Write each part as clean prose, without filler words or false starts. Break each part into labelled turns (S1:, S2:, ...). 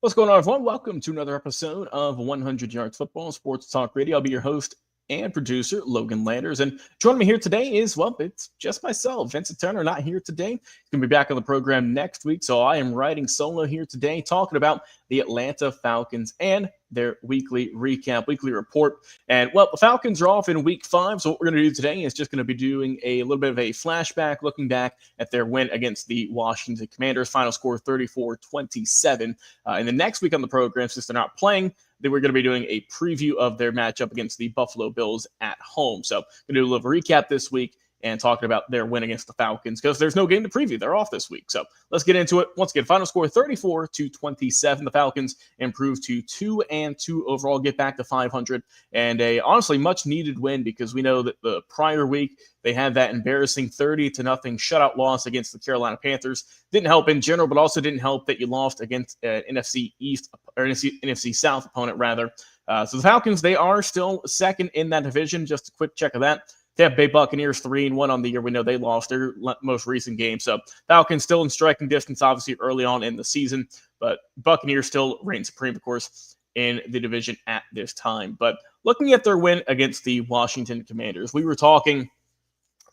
S1: What's going on, everyone? Welcome to another episode of 100 Yards Football Sports Talk Radio. I'll be your host and producer, Logan Landers. And joining me here today is, well, it's just myself. Vincent Turner not here today. He's going to be back on the program next week. So I am riding solo here today, talking about the Atlanta Falcons and their weekly recap, weekly report. And, well, the Falcons are off in week 5. So what we're going to do today is just going to be doing a little bit of a flashback, looking back at their win against the Washington Commanders. Final score 34-27. And the next week on the program, since they're not playing, they were going to be doing a preview of their matchup against the Buffalo Bills at home. So going to do a little recap this week and talking about their win against the Falcons because there's no game to preview. They're off this week. So let's get into it. Once again, final score 34-27. The Falcons improve to 2-2 overall, get back to 500, and a honestly much needed win because we know that the prior week they had that embarrassing 30-0 shutout loss against the Carolina Panthers. Didn't help in general, but also didn't help that you lost against an NFC East or NFC South opponent rather. So the Falcons, they are still second in that division. Just a quick check of that. They have Bay Buccaneers 3-1 on the year. We know they lost their most recent game. So Falcons still in striking distance, obviously early on in the season, but Buccaneers still reign supreme, of course, in the division at this time. But looking at their win against the Washington Commanders, we were talking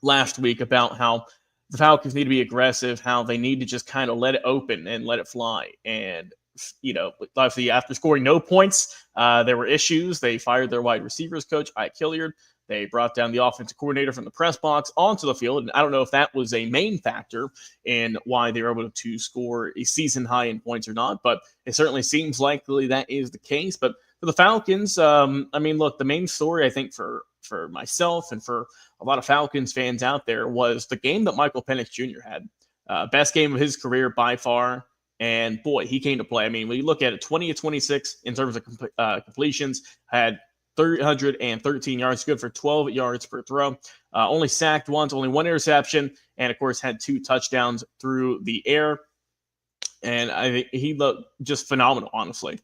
S1: last week about how the Falcons need to be aggressive, how they need to just kind of let it open and let it fly. And, you know, obviously after scoring no points, there were issues. They fired their wide receivers coach, Ike Hilliard. They brought down the offensive coordinator from the press box onto the field. And I don't know if that was a main factor in why they were able to score a season high in points or not, but it certainly seems likely that is the case. But for the Falcons, I mean, look, the main story, I think, for myself and for a lot of Falcons fans out there was the game that Michael Penix Jr. had. Best game of his career by far. And boy, he came to play. I mean, when you look at it, 20-26 in terms of completions, had 313 yards, good for 12 yards per throw. Only sacked once, only one interception, and of course had 2 touchdowns through the air. And I think he looked just phenomenal, honestly.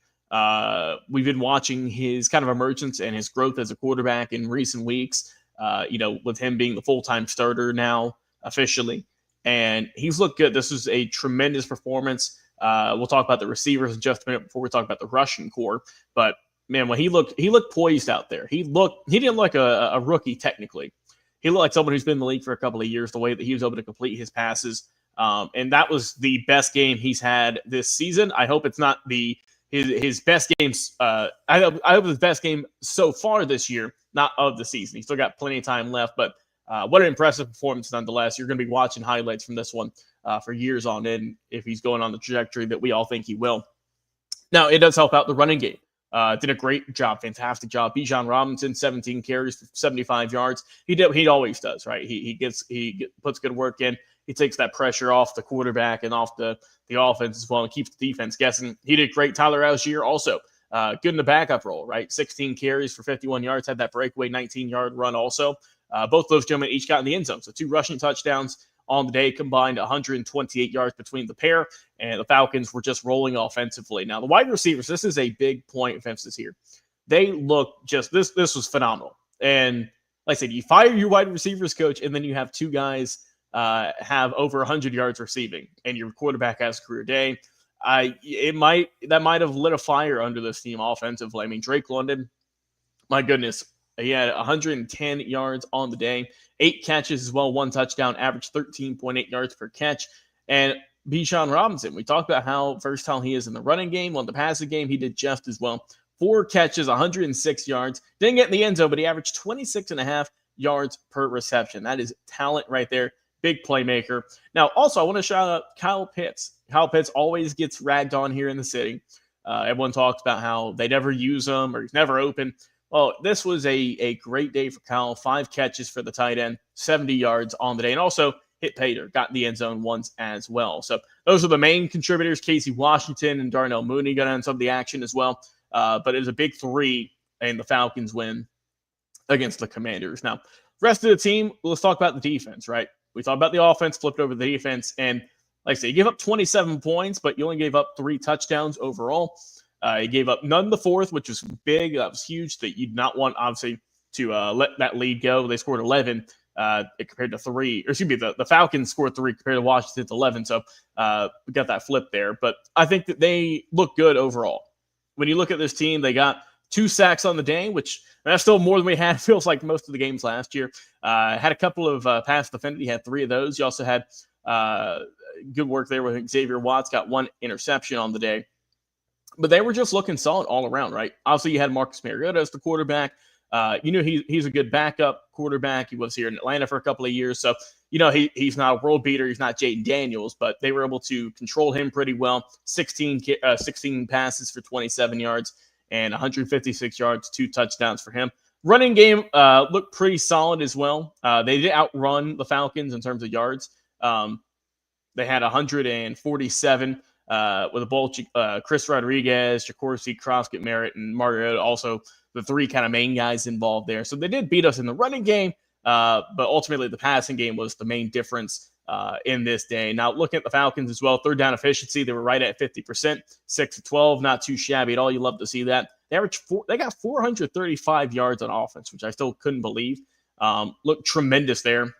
S1: We've been watching his kind of emergence and his growth as a quarterback in recent weeks, with him being the full-time starter now officially. And he's looked good. This is a tremendous performance. We'll talk about the receivers in just a minute before we talk about the rushing core. But man, when he looked poised out there. He didn't look like a rookie technically. He looked like someone who's been in the league for a couple of years, the way that he was able to complete his passes. And that was the best game he's had this season. I hope it's not his best games. I hope it's his best game so far this year, not of the season. He's still got plenty of time left, but what an impressive performance nonetheless. You're going to be watching highlights from this one for years on end if he's going on the trajectory that we all think he will. Now, it does help out the running game. Did a great job, fantastic job. Bijan Robinson, 17 carries, 75 yards. He always does, right? He puts good work in. He takes that pressure off the quarterback and off the offense as well and keeps the defense guessing. He did great. Tyler Algier also good in the backup role, right? 16 carries for 51 yards, had that breakaway 19-yard run also. Both those gentlemen each got in the end zone. So 2 rushing touchdowns on the day, combined 128 yards between the pair, and the Falcons were just rolling offensively. Now, the wide receivers, this is a big point of emphasis here. They look just, this was phenomenal. And like I said, you fire your wide receivers coach, and then you have 2 guys have over 100 yards receiving, and your quarterback has a career day. That might have lit a fire under this team offensively. I mean, Drake London, my goodness, he had 110 yards on the day, 8 catches as well, 1 touchdown, averaged 13.8 yards per catch. And Bijan Robinson, we talked about how versatile he is in the running game. On the passing game, he did just as well. 4 catches, 106 yards. Didn't get in the end zone, but he averaged 26.5 yards per reception. That is talent right there. Big playmaker. Now, also, I want to shout out Kyle Pitts. Kyle Pitts always gets ragged on here in the city. Everyone talks about how they never use him or he's never open. Well, this was a great day for Kyle. 5 catches for the tight end, 70 yards on the day, and also hit Pater, got in the end zone once as well. So those are the main contributors. Casey Washington and Darnell Mooney got on some of the action as well. But it was a big 3 in the Falcons win against the Commanders. Now, rest of the team, let's talk about the defense, right? We talked about the offense, flipped over the defense, and like I said, you gave up 27 points, but you only gave up 3 touchdowns overall. You gave up none the 4th, which was big. That was huge that you'd not want, obviously, to let that lead go. They scored 11. compared to 3. Or excuse me, the Falcons scored 3 compared to Washington's 11. So we got that flip there. But I think that they look good overall. When you look at this team, they got 2 sacks on the day, which that's still more than we had. Feels like most of the games last year. Had a couple of pass defended. He had 3 of those. You also had good work there with Xavier Watts. Got 1 interception on the day. But they were just looking solid all around, right? Obviously, you had Marcus Mariota as the quarterback. You know he's a good backup quarterback. He was here in Atlanta for a couple of years. So, you know, he's not a world beater. He's not Jaden Daniels, but they were able to control him pretty well. 16 passes for 27 yards and 156 yards, 2 touchdowns for him. Running game looked pretty solid as well. They did outrun the Falcons in terms of yards. They had 147 with a both Chris Rodriguez, Jacorsey, Croskett, Merritt, and Mariota, also the 3 kind of main guys involved there. So they did beat us in the running game, but ultimately the passing game was the main difference in this day. Now, looking at the Falcons as well, 3rd down efficiency, they were right at 50%, 6-12, not too shabby at all. You love to see that. They got 435 yards on offense, which I still couldn't believe. Looked tremendous there.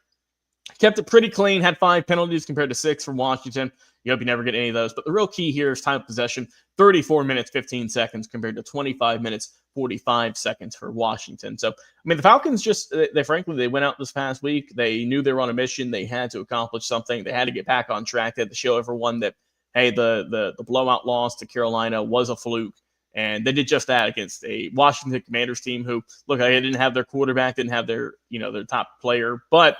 S1: Kept it pretty clean, had 5 penalties compared to 6 for Washington. You hope you never get any of those. But the real key here is time of possession, 34 minutes, 15 seconds compared to 25 minutes, 45 seconds for Washington. So, I mean, the Falcons they went out this past week. They knew they were on a mission. They had to accomplish something. They had to get back on track. They had to show everyone that, hey, the blowout loss to Carolina was a fluke. And they did just that against a Washington Commanders team who, look, they didn't have their quarterback, didn't have their top player, but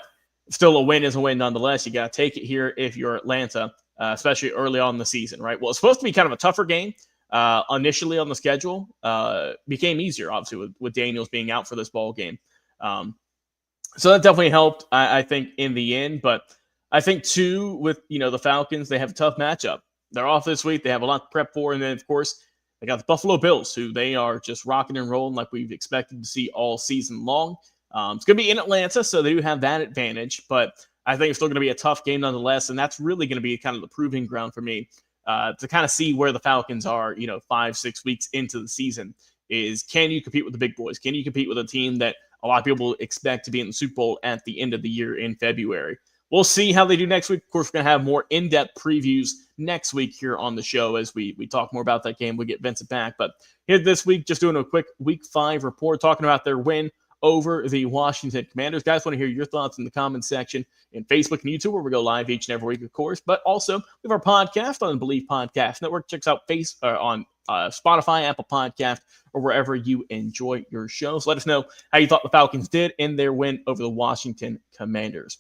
S1: still a win is a win nonetheless. You got to take it here if you're Atlanta, especially early on in the season, right? Well, it's supposed to be kind of a tougher game initially on the schedule. Became easier, obviously, with Daniels being out for this ball game. So that definitely helped, I think, in the end. But I think, too, with the Falcons, they have a tough matchup. They're off this week. They have a lot to prep for. And then, of course, they got the Buffalo Bills, who they are just rocking and rolling like we've expected to see all season long. It's going to be in Atlanta, so they do have that advantage. But I think it's still going to be a tough game nonetheless, and that's really going to be kind of the proving ground for me to kind of see where the Falcons are, 5-6 weeks into the season, is can you compete with the big boys? Can you compete with a team that a lot of people expect to be in the Super Bowl at the end of the year in February? We'll see how they do next week. Of course, we're going to have more in-depth previews next week here on the show as we talk more about that game. We get Vincent back. But here this week, just doing a quick Week 5 report, talking about their win over the Washington Commanders. Guys, want to hear your thoughts in the comments section in Facebook and YouTube, where we go live each and every week, of course. But also, we have our podcast on the Believe Podcast Network. Check us out on Spotify, Apple Podcast, or wherever you enjoy your shows. Let us know how you thought the Falcons did in their win over the Washington Commanders.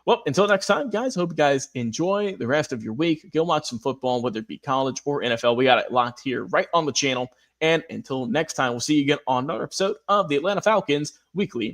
S1: Well, until next time, guys, hope you guys enjoy the rest of your week. Go watch some football, whether it be college or NFL. We got it locked here right on the channel. And until next time, we'll see you again on another episode of the Atlanta Falcons Weekly